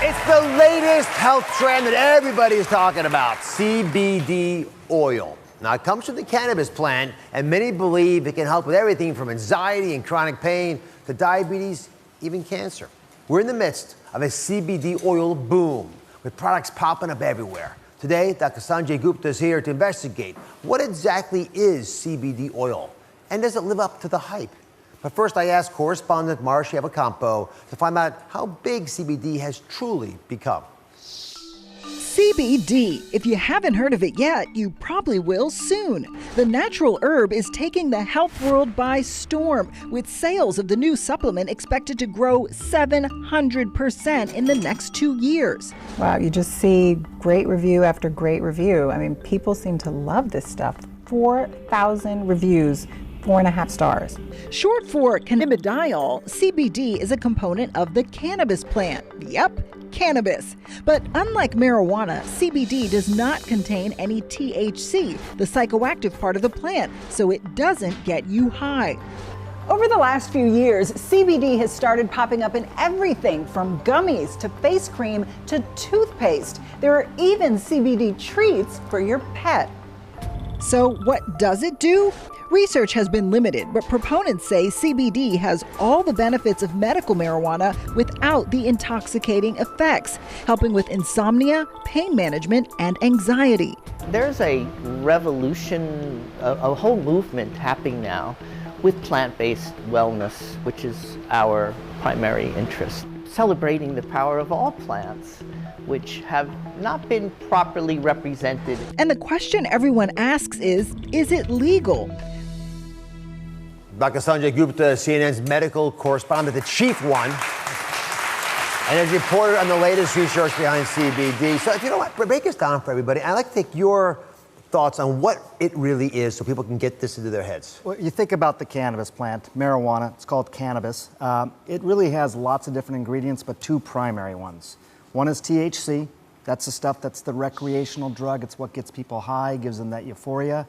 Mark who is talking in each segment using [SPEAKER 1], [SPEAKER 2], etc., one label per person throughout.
[SPEAKER 1] It's the latest health trend that everybody is talking about, CBD oil. Now, it comes from the cannabis plant, and many believe it can help with everything from anxiety and chronic pain to diabetes, even cancer. We're in the midst of a CBD oil boom, with products popping up everywhere. Today, Dr. Sanjay Gupta is here to investigate what exactly is CBD oil, and does it live up to the hype? But first, I asked correspondent Marcia Evacampo to find out how big CBD has truly become.
[SPEAKER 2] CBD. If you haven't heard of it yet, you probably will soon. The natural herb is taking the health world by storm, with sales of the new supplement expected to grow 700% in the next 2 years.
[SPEAKER 3] Wow, you just see great review after great review. I mean, people seem to love this stuff. 4,000 reviews. 4.5 stars.
[SPEAKER 2] Short for cannabidiol, CBD is a component of the cannabis plant. Yep, cannabis. But unlike marijuana, CBD does not contain any THC, the psychoactive part of the plant, so it doesn't get you high.
[SPEAKER 4] Over the last few years, CBD has started popping up in everything from gummies to face cream to toothpaste. There are even CBD treats for your pet.
[SPEAKER 2] So what does it do? Research has been limited, but proponents say CBD has all the benefits of medical marijuana without the intoxicating effects, helping with insomnia, pain management, and anxiety.
[SPEAKER 5] There's a revolution, a whole movement happening now with plant-based wellness, which is our primary interest. Celebrating the power of all plants, which have not been properly represented.
[SPEAKER 2] And the question everyone asks is it legal?
[SPEAKER 1] Dr. Sanjay Gupta, CNN's medical correspondent, the chief one, and has reported on the latest research behind CBD. So if you know what, break this down for everybody. I'd like to take your thoughts on what it really is so people can get this into their heads.
[SPEAKER 6] Well, you think about the cannabis plant, marijuana, it's called cannabis. It really has lots of different ingredients, but two primary ones. One is THC. That's the stuff that's the recreational drug. It's what gets people high, gives them that euphoria.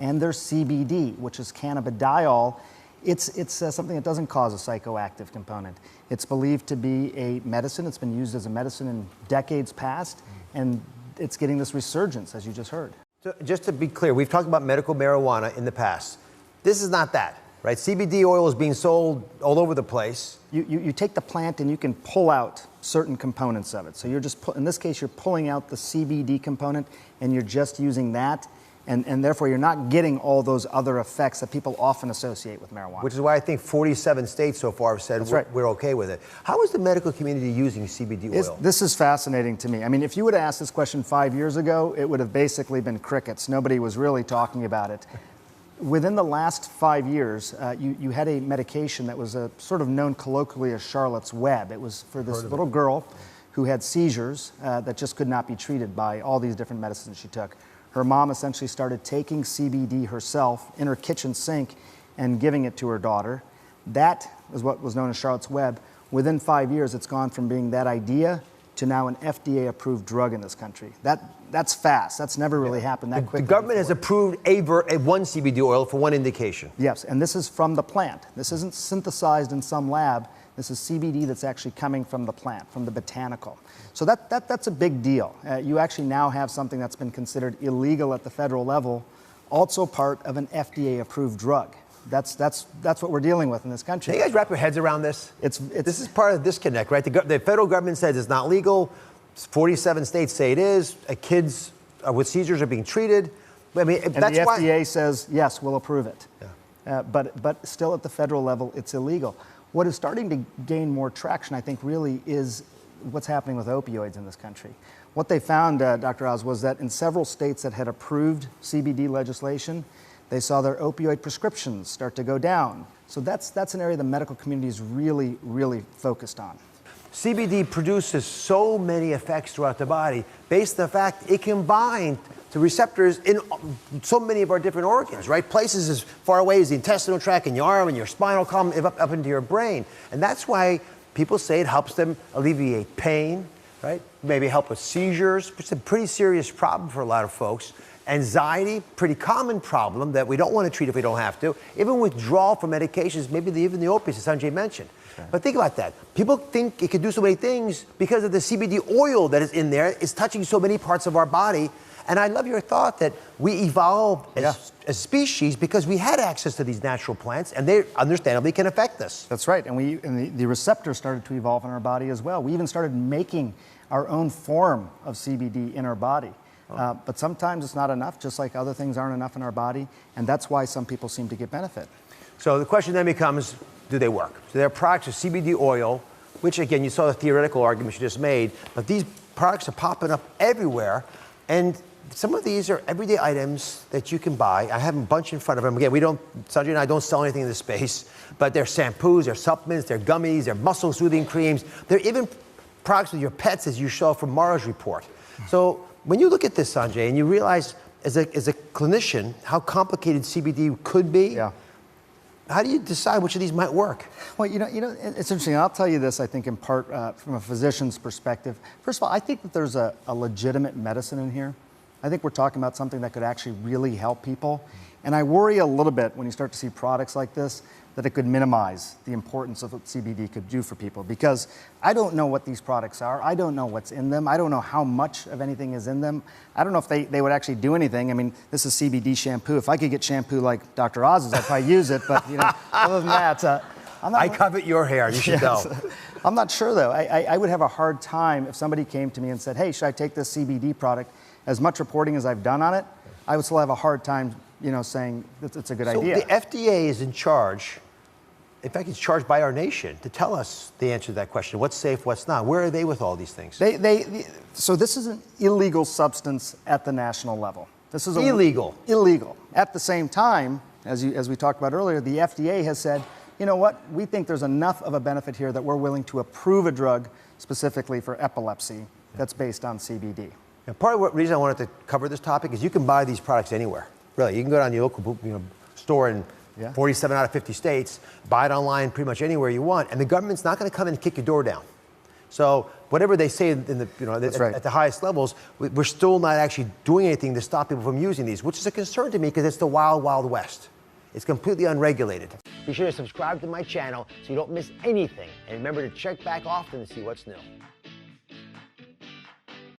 [SPEAKER 6] And there's CBD, which is cannabidiol. It's something that doesn't cause a psychoactive component. It's believed to be a medicine. It's been used as a medicine in decades past, and it's getting this resurgence, as you just heard.
[SPEAKER 1] So just to be clear, we've talked about medical marijuana in the past. This is not that, right? CBD oil is being sold all over the place.
[SPEAKER 6] You take the plant and you can pull out certain components of it. So you're just, in this case, you're pulling out the CBD component and you're just using that. And therefore, you're not getting all those other effects that people often associate with marijuana.
[SPEAKER 1] Which is why I think 47 states so far have said we're okay with it. How is the medical community using CBD oil?
[SPEAKER 6] This is fascinating to me. I mean, if you would have asked this question 5 years ago, it would have basically been crickets. Nobody was really talking about it. Within the last 5 years, you had a medication that was sort of known colloquially as Charlotte's Web. It was for this little girl who had seizures that just could not be treated by all these different medicines she took. Her mom essentially started taking CBD herself in her kitchen sink and giving it to her daughter. That is what was known as Charlotte's Web. Within 5 years, it's gone from being that idea to now an FDA-approved drug in this country. That's fast. That's never really happened that quickly.
[SPEAKER 1] The government has approved one CBD oil for one indication.
[SPEAKER 6] Yes, and this is from the plant. This isn't synthesized in some lab. This is CBD that's actually coming from the plant, from the botanical. So that's a big deal. You actually now have something that's been considered illegal at the federal level, also part of an FDA-approved drug. That's what we're dealing with in this country.
[SPEAKER 1] Can you guys wrap your heads around this? This is part of the disconnect, right? The federal government says it's not legal. 47 states say it is. Kids with seizures are being treated. I mean,
[SPEAKER 6] and the FDA says, yes, we'll approve it. Yeah. But still at the federal level, it's illegal. What is starting to gain more traction, I think, really is what's happening with opioids in this country. What they found, Dr. Oz, was that in several states that had approved CBD legislation, they saw their opioid prescriptions start to go down. So that's an area the medical community is really, really focused on.
[SPEAKER 1] CBD produces so many effects throughout the body based on the fact it can bind to receptors in so many of our different organs, right? Places as far away as the intestinal tract and your arm and your spinal column, up into your brain. And that's why people say it helps them alleviate pain, right? Maybe help with seizures, which is a pretty serious problem for a lot of folks. Anxiety, pretty common problem that we don't want to treat if we don't have to. Even withdrawal from medications, maybe even the opiates, as Sanjay mentioned. Okay. But think about that. People think it can do so many things because of the CBD oil that is in there. It's touching so many parts of our body. And I love your thought that we evolved as species because we had access to these natural plants, and they understandably can affect us.
[SPEAKER 6] That's right. And the receptors started to evolve in our body as well. We even started making our own form of CBD in our body. But sometimes it's not enough, just like other things aren't enough in our body, and that's why some people seem to get benefit.
[SPEAKER 1] So the question then becomes, do they work? So there are products of CBD oil, which again, you saw the theoretical argument you just made, but these products are popping up everywhere, and some of these are everyday items that you can buy. I have a bunch in front of them. Again, Sanjay and I don't sell anything in this space, but they're shampoos, they're supplements, they're gummies, they're muscle soothing creams. They're even products with your pets, as you saw from Mara's report. So when you look at this, Sanjay, and you realize as a clinician how complicated CBD could be, how do you decide which of these might work?
[SPEAKER 6] Well, it's interesting. I'll tell you this, I think, in part from a physician's perspective. First of all, I think that there's a legitimate medicine in here. I think we're talking about something that could actually really help people. And I worry a little bit when you start to see products like this that it could minimize the importance of what CBD could do for people, because I don't know what these products are. I don't know what's in them. I don't know how much of anything is in them. I don't know if they would actually do anything. I mean, this is CBD shampoo. If I could get shampoo like Dr. Oz's, I'd probably use it. But other than that,
[SPEAKER 1] I covet your hair. You should know.
[SPEAKER 6] I'm not sure, though. I would have a hard time if somebody came to me and said, hey, should I take this CBD product? As much reporting as I've done on it, I would still have a hard time, saying it's a good idea.
[SPEAKER 1] So the FDA is in charge. In fact, it's charged by our nation to tell us the answer to that question. What's safe, what's not? Where are they with all these things?
[SPEAKER 6] So this is an illegal substance at the national level. This is
[SPEAKER 1] illegal.
[SPEAKER 6] Illegal. At the same time, as we talked about earlier, the FDA has said, you know what? We think there's enough of a benefit here that we're willing to approve a drug specifically for epilepsy that's based on CBD.
[SPEAKER 1] And part of the reason I wanted to cover this topic is you can buy these products anywhere. Really, you can go down to your local store in 47 out of 50 states, buy it online pretty much anywhere you want, and the government's not going to come in and kick your door down. So whatever they say at the highest levels, we're still not actually doing anything to stop people from using these, which is a concern to me because it's the wild, wild west. It's completely unregulated. Be sure to subscribe to my channel so you don't miss anything, and remember to check back often to see what's new.